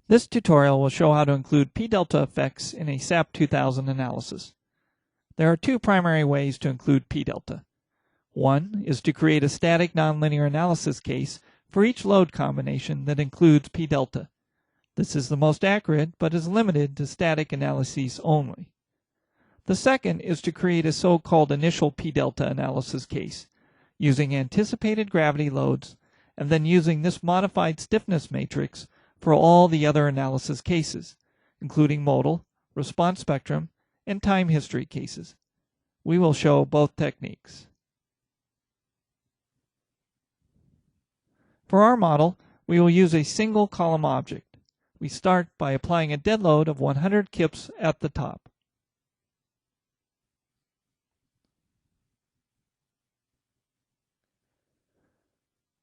This tutorial will show how to include p-delta effects in a SAP 2000 analysis. There are two primary ways to include p-delta. One is to create a static nonlinear analysis case for each load combination that includes p-delta. This is the most accurate, but is limited to static analyses only. The second is to create a so-called initial p-delta analysis case, using anticipated gravity loads, and then using this modified stiffness matrix for all the other analysis cases, including modal, response spectrum, and time history cases. We will show both techniques. For our model, we will use a single column object. We start by applying a dead load of 100 kips at the top.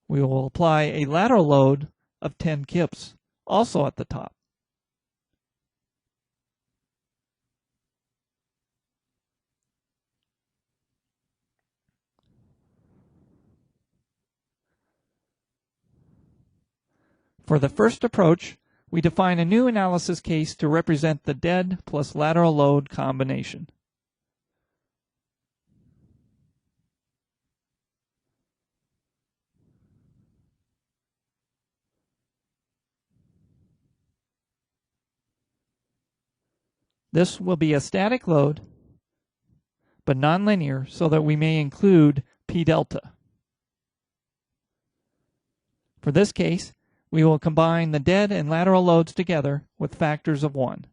We will apply a lateral load of 10 kips, also at the top. For the first approach, we define a new analysis case to represent the dead plus lateral load combination. This will be a static load, but nonlinear, so that we may include p-delta. For this case, we will combine the dead and lateral loads together with factors of 1.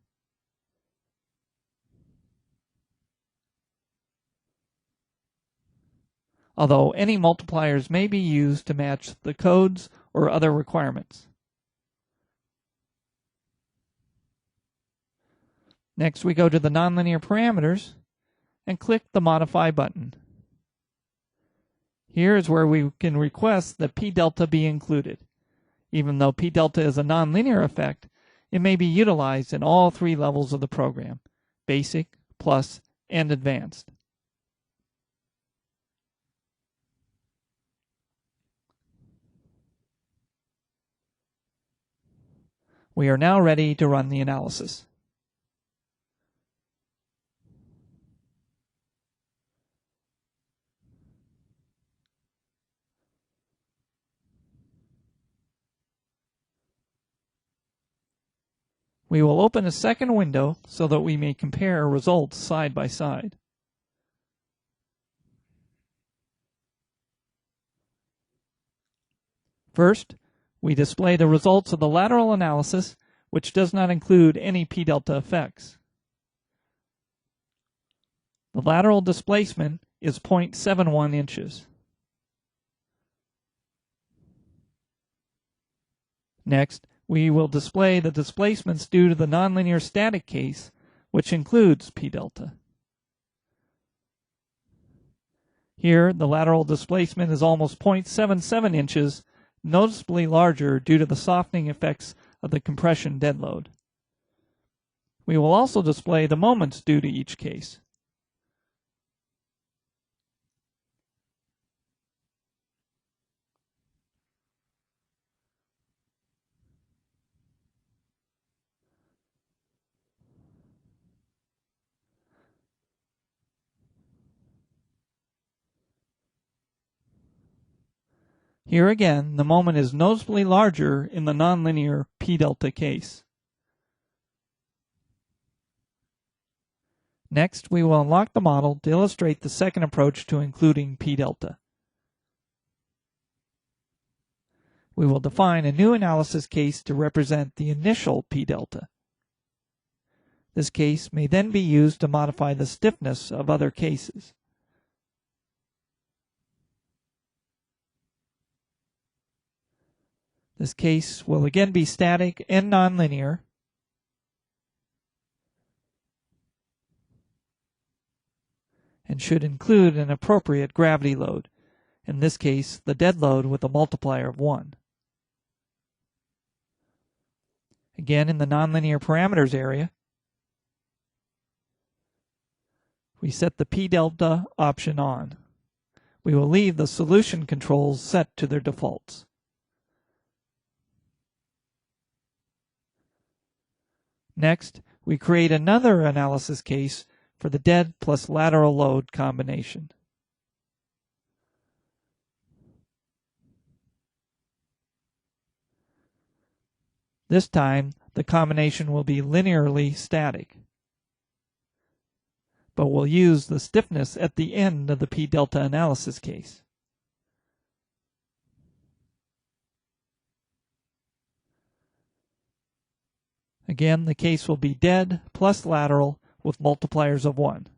Although any multipliers may be used to match the codes or other requirements. Next, we go to the nonlinear parameters and click the Modify button. Here is where we can request that p-delta be included. Even though p-delta is a nonlinear effect, it may be utilized in all three levels of the program: Basic, Plus, and Advanced. We are now ready to run the analysis. We will open a second window so that we may compare results side by side. First, we display the results of the lateral analysis, which does not include any p-delta effects. The lateral displacement is 0.71 inches. Next, we will display the displacements due to the nonlinear static case, which includes p-delta. Here, the lateral displacement is almost 0.77 inches, noticeably larger due to the softening effects of the compression dead load. We will also display the moments due to each case. Here again, the moment is noticeably larger in the nonlinear p-delta case. Next, we will unlock the model to illustrate the second approach to including p-delta. We will define a new analysis case to represent the initial p-delta. This case may then be used to modify the stiffness of other cases. This case will again be static and nonlinear, and should include an appropriate gravity load, in this case the dead load with a multiplier of 1. Again, in the nonlinear parameters area, we set the p-delta option on. We will leave the solution controls set to their defaults. Next, we create another analysis case for the dead plus lateral load combination. This time, the combination will be linearly static, but we'll use the stiffness at the end of the P-delta analysis case. Again, the case will be dead plus lateral with multipliers of 1.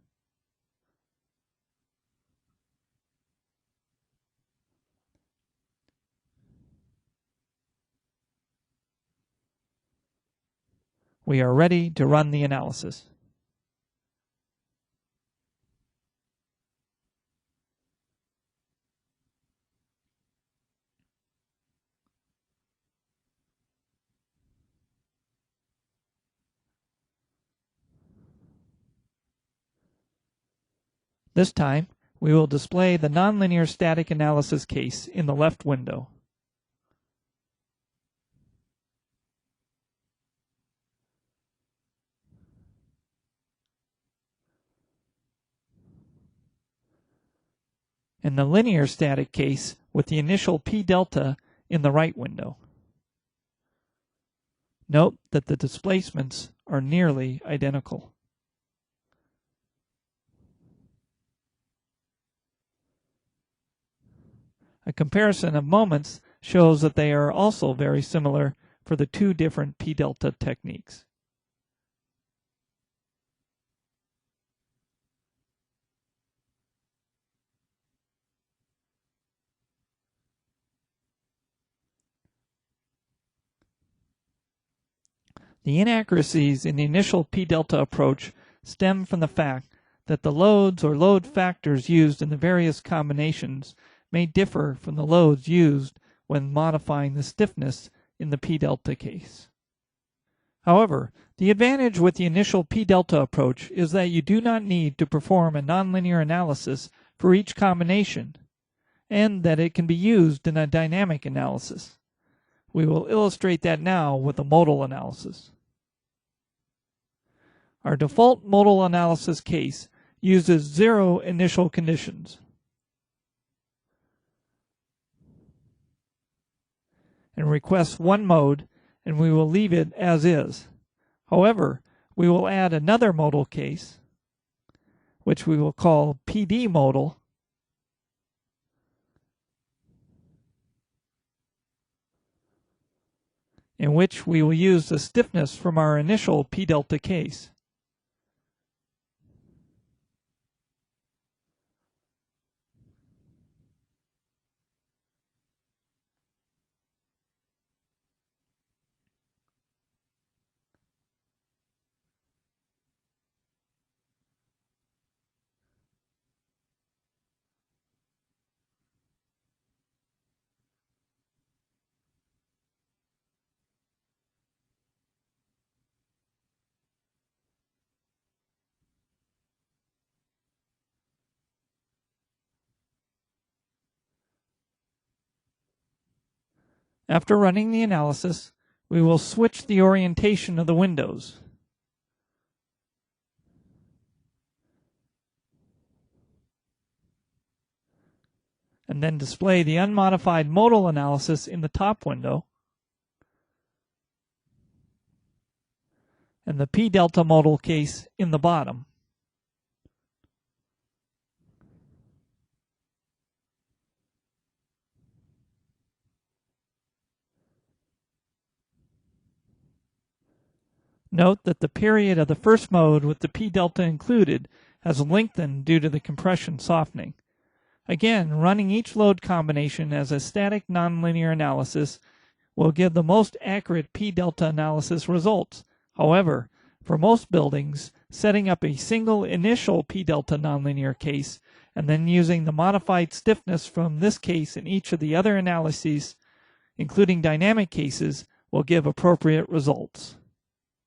We are ready to run the analysis. This time, we will display the nonlinear static analysis case in the left window. And the linear static case with the initial P delta in the right window. Note that the displacements are nearly identical. A comparison of moments shows that they are also very similar for the two different P delta techniques. The inaccuracies in the initial P-delta approach stem from the fact that the loads or load factors used in the various combinations may differ from the loads used when modifying the stiffness in the P-delta case. However, the advantage with the initial P-delta approach is that you do not need to perform a nonlinear analysis for each combination, and that it can be used in a dynamic analysis. We will illustrate that now with a modal analysis. Our default modal analysis case uses 0 initial conditions and requests one mode, and we will leave it as is. However, we will add another modal case, which we will call PD modal, in which we will use the stiffness from our initial P-delta case. After running the analysis, we will switch the orientation of the windows. And then display the unmodified modal analysis in the top window and the P-delta modal case in the bottom. Note that the period of the first mode with the P-delta included has lengthened due to the compression softening. Again, running each load combination as a static nonlinear analysis will give the most accurate P-delta analysis results. However, for most buildings, setting up a single initial P-delta nonlinear case and then using the modified stiffness from this case in each of the other analyses, including dynamic cases, will give appropriate results.